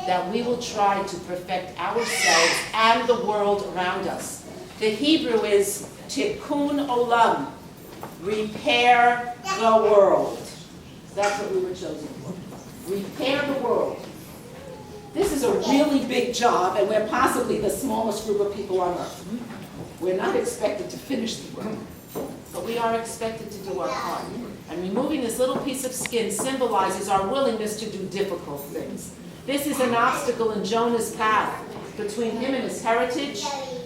that we will try to perfect ourselves and the world around us. The Hebrew is tikkun olam, repair the world. That's what we were chosen for. Repair the world. This is a really big job, and we're possibly the smallest group of people on earth. We're not expected to finish the work, but we are expected to do our part. And removing this little piece of skin symbolizes our willingness to do difficult things. This is an obstacle in Jonah's path between him and his heritage,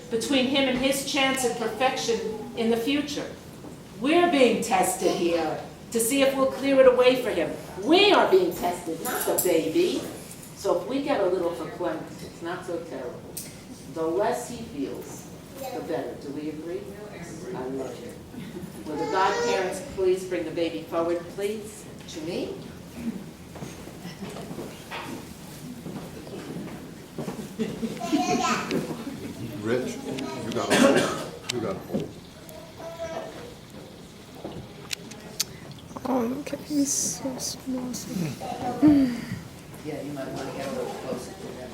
between him and his chance at perfection in the future. We're being tested here to see if we'll clear it away for him. We are being tested, not the baby. So if we get a little verklempt, it's not so terrible. The less he feels, the better. Do we agree? I love you. Will the godparents please bring the baby forward, please, to me? Rich, you got a hold. You got a hold. Oh, look at he's so small. Yeah, you might want to get a little closer to them.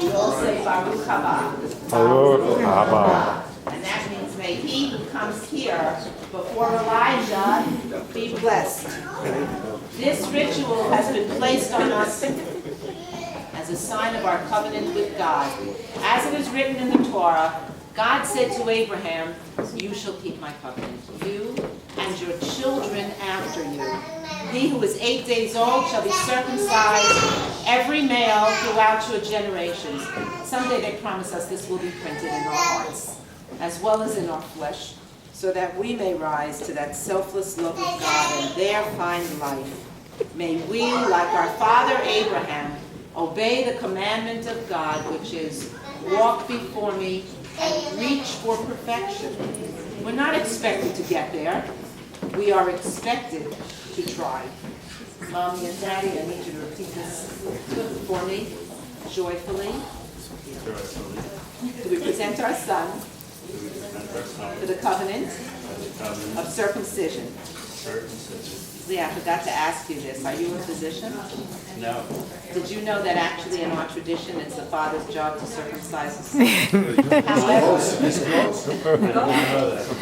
We all say Baruch haba. Baruch haba. And that means may he who comes here before Elijah be blessed. This ritual has been placed on us as a sign of our covenant with God. As it is written in the Torah, God said to Abraham, "You shall keep my covenant, you and your children after you. He who is 8 days old shall be circumcised, every male throughout your generations." Someday they promise us this will be printed in our hearts, as well as in our flesh, so that we may rise to that selfless love of God and there find life. May we, like our father Abraham, obey the commandment of God, which is, walk before me and reach for perfection. We're not expected to get there. We are expected to try. Mommy and Daddy, I need you to repeat this for me, joyfully. Do we present our son to the covenant of circumcision? Leah, I forgot to ask you this. Are you a physician? No. Did you know that actually in our tradition it's the father's job to circumcise his son? However,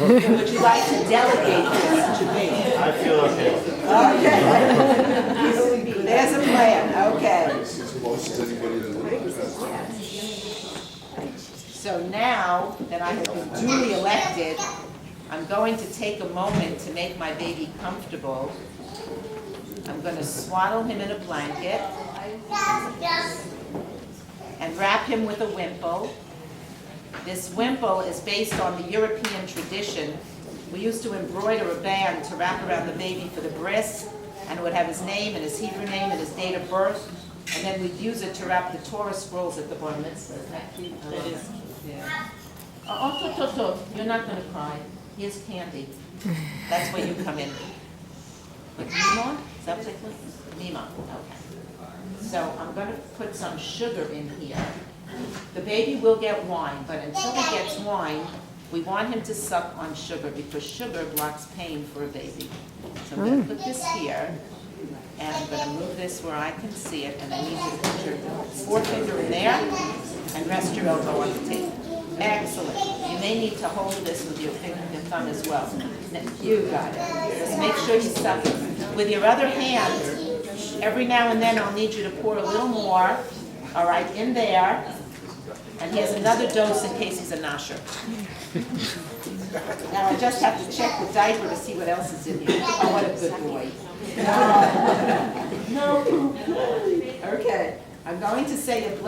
would you like to delegate this to me? I feel okay. Okay. There's a plan. Okay. As close as anybody to live. So now that I have been duly elected, I'm going to take a moment to make my baby comfortable. I'm going to swaddle him in a blanket and wrap him with a wimple. This wimple is based on the European tradition. We used to embroider a band to wrap around the baby for the bris, and it would have his name and his Hebrew name and his date of birth, and then we'd use it to wrap the Torah scrolls at the bar mitzvah. Isn't that cute? It is. Yeah. Oh, you're not going to cry. Here's candy. That's where you come in. With Mima? Is that what they call it? Mima. Okay. So I'm going to put some sugar in here. The baby will get wine, but until he gets wine, we want him to suck on sugar because sugar blocks pain for a baby. So I'm going to put this here, and I'm going to move this where I can see it, and I need you to put your forefinger in there and rest your elbow on the table. Excellent. You may need to hold this with your finger and thumb as well. You got it. Just make sure you suck it. With your other hand, every now and then I'll need you to pour a little more, all right, in there. And here's another dose in case he's a nosher. Now I just have to check the diaper to see what else is in here. Oh, what a good boy. No. Okay. I'm going to say a blessing.